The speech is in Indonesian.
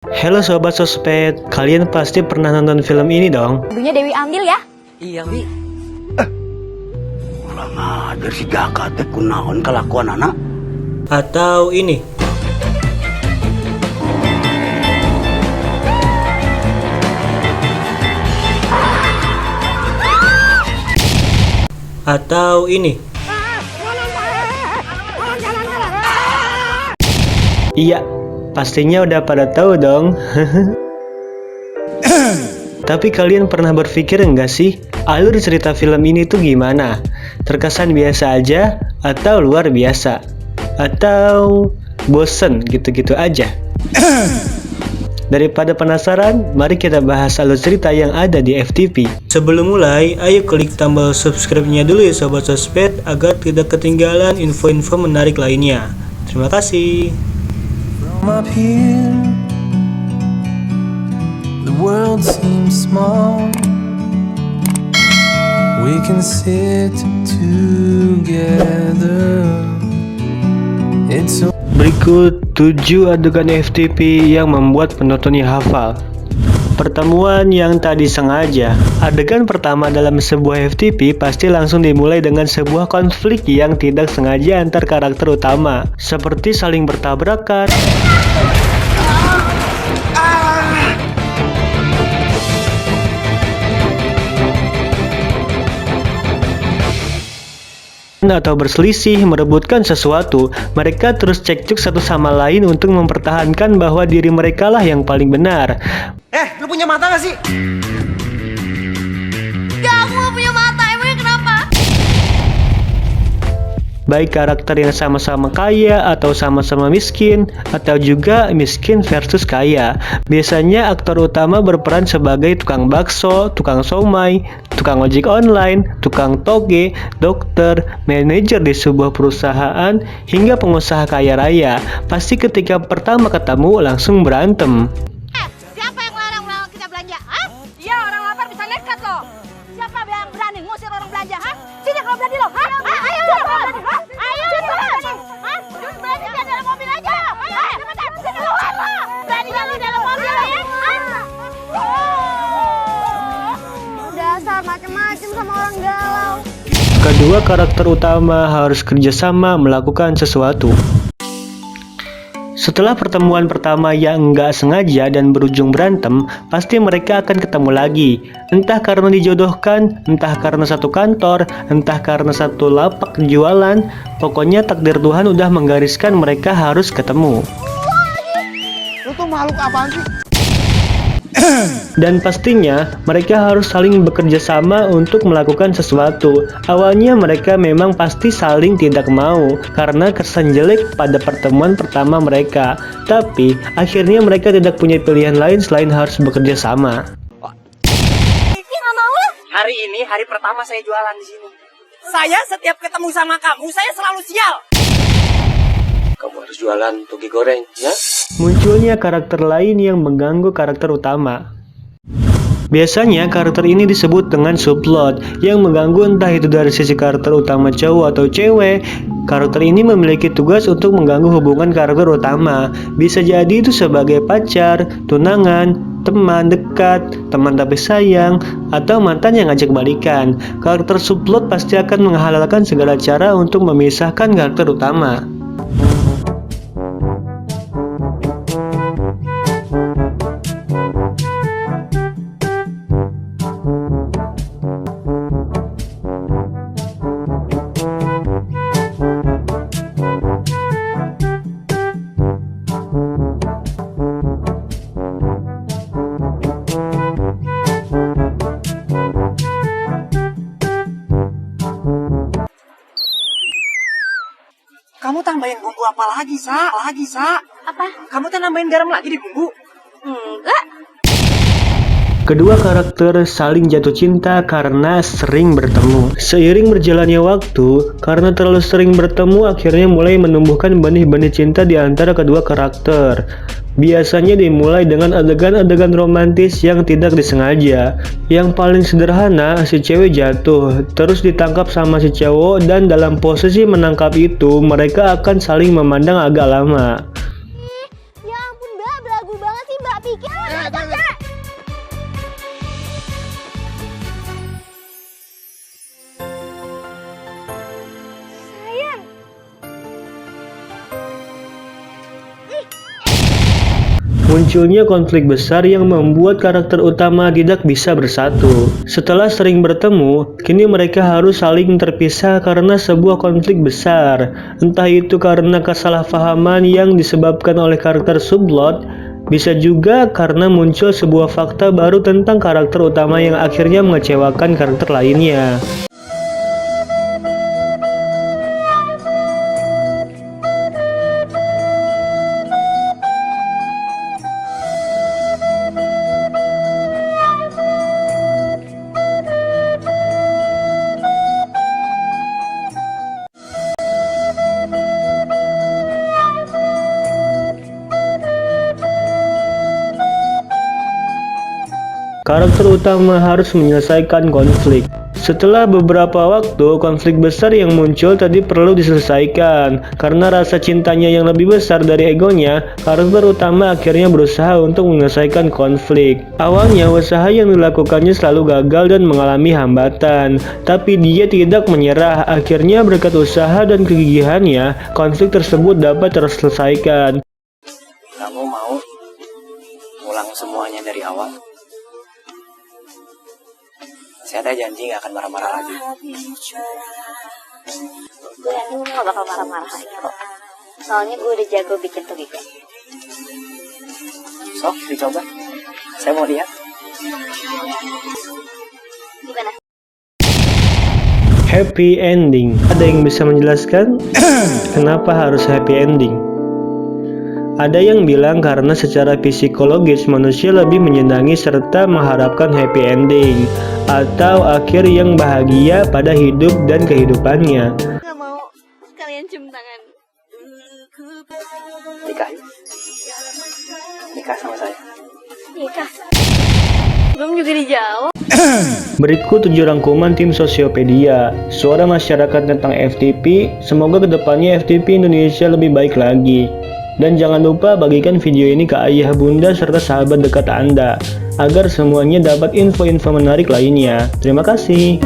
Halo Sobat Sosmed, kalian pasti pernah nonton film ini dong? Ibunya Dewi ambil ya? Iya, Wi. Kurang ajar si Jaka teh kunaon kelakuan anak. Atau ini? Atau ini? Iya, pastinya udah pada tahu dong. Tapi kalian pernah berpikir enggak sih, alur cerita film ini tuh gimana? Terkesan biasa aja, atau luar biasa? Atau bosen gitu-gitu aja? Daripada penasaran, mari kita bahas alur cerita yang ada di FTV. Sebelum mulai, ayo klik tombol subscribe-nya dulu ya Sobat Sosmed, agar tidak ketinggalan info-info menarik lainnya. Terima kasih. From up here, the world seems small. We can sit together. It's so Berikut 7 adegan FTV yang membuat penontonnya hafal. Pertemuan yang tak disengaja. Adegan pertama dalam sebuah FTV pasti langsung dimulai dengan sebuah konflik yang tidak sengaja antar karakter utama, seperti saling bertabrakan, atau berselisih merebutkan sesuatu. Mereka terus cekcok satu sama lain untuk mempertahankan bahwa diri mereka lah yang paling benar. Lu punya mata gak sih? Ya, aku gak punya mata, emangnya kenapa? Baik karakter yang sama-sama kaya atau sama-sama miskin, atau juga miskin versus kaya. Biasanya aktor utama berperan sebagai tukang bakso, tukang somai, tukang ojek online, tukang toge, dokter, manajer di sebuah perusahaan, hingga pengusaha kaya raya. Pasti ketika pertama ketemu langsung berantem. Siapa yang larang kita belanja? Hah? Iya, orang lapar bisa nekat loh. Siapa yang berani ngusir orang belanja? Hah? Sini kalau berani loh. Hah? Ayo loh. Ayo berani. Hah? Berani di dalam mobil aja. Ayo, cepetan. Keluar loh. Beraninya lu dalam mobil ya. Dasar macem-macem sama orang galau. Kedua karakter utama harus kerjasama melakukan sesuatu. Setelah pertemuan pertama yang nggak sengaja dan berujung berantem, pasti mereka akan ketemu lagi. Entah karena dijodohkan, entah karena satu kantor, entah karena satu lapak jualan. Pokoknya takdir Tuhan udah menggariskan mereka harus ketemu. Lu tuh makhluk apaan sih? Dan pastinya mereka harus saling bekerja sama untuk melakukan sesuatu. Awalnya mereka memang pasti saling tidak mau karena kesan jelek pada pertemuan pertama mereka. Tapi akhirnya mereka tidak punya pilihan lain selain harus bekerja sama. Nggak mau lah. Hari ini hari pertama saya jualan di sini. Saya setiap ketemu sama kamu, saya selalu sial. Kamu harus jualan toge goreng, ya? Munculnya karakter lain yang mengganggu karakter utama. Biasanya karakter ini disebut dengan subplot yang mengganggu entah itu dari sisi karakter utama cowok atau cewek. Karakter ini memiliki tugas untuk mengganggu hubungan karakter utama. Bisa jadi itu sebagai pacar, tunangan, teman dekat, teman tapi sayang, atau mantan yang ngajak balikan. Karakter subplot pasti akan menghalalkan segala cara untuk memisahkan karakter utama. Kamu tambahin bumbu apa lagi, Sa? Apa? Kamu tuh nambahin garam lagi di bumbu? Enggak. Kedua karakter saling jatuh cinta karena sering bertemu. Seiring berjalannya waktu, karena terlalu sering bertemu, akhirnya mulai menumbuhkan benih-benih cinta di antara kedua karakter. Biasanya dimulai dengan adegan-adegan romantis yang tidak disengaja. Yang paling sederhana, si cewek jatuh, terus ditangkap sama si cowok, dan dalam posisi menangkap itu, mereka akan saling memandang agak lama. Ya ampun Mbak, belagu banget sih Mbak. nggak pikir Cak. Sayang. Munculnya konflik besar yang membuat karakter utama tidak bisa bersatu. Setelah sering bertemu, kini mereka harus saling terpisah karena sebuah konflik besar. Entah itu karena kesalahpahaman yang disebabkan oleh karakter subplot, bisa juga karena muncul sebuah fakta baru tentang karakter utama yang akhirnya mengecewakan karakter lainnya. Karakter utama harus menyelesaikan konflik. Setelah beberapa waktu, konflik besar yang muncul tadi perlu diselesaikan. Karena rasa cintanya yang lebih besar dari egonya, karakter utama akhirnya berusaha untuk menyelesaikan konflik. Awalnya, usaha yang dilakukannya selalu gagal dan mengalami hambatan. Tapi dia tidak menyerah. Akhirnya berkat usaha dan kegigihannya, konflik tersebut dapat terselesaikan. Kamu mau ulang semuanya dari awal? Saya ada janji gak akan marah-marah lagi. Gue yakin gue gak bakal marah-marah lagi kok. Soalnya gue udah jago bikin Togiko. Sok, dicoba. Saya mau lihat. Gimana? Happy ending. Ada yang bisa menjelaskan kenapa harus happy ending? Ada yang bilang karena secara psikologis manusia lebih menyenangi serta mengharapkan happy ending atau akhir yang bahagia pada hidup dan kehidupannya. Gak mau kalian cium tangan. Nikah yuk. Nikah sama saya. Nikah. Belum juga dijawab. Berikut 7 rangkuman tim Sosiopedia, suara masyarakat tentang FTP. Semoga kedepannya FTP Indonesia lebih baik lagi. Dan jangan lupa bagikan video ini ke ayah, bunda, serta sahabat dekat Anda, agar semuanya dapat info-info menarik lainnya. Terima kasih.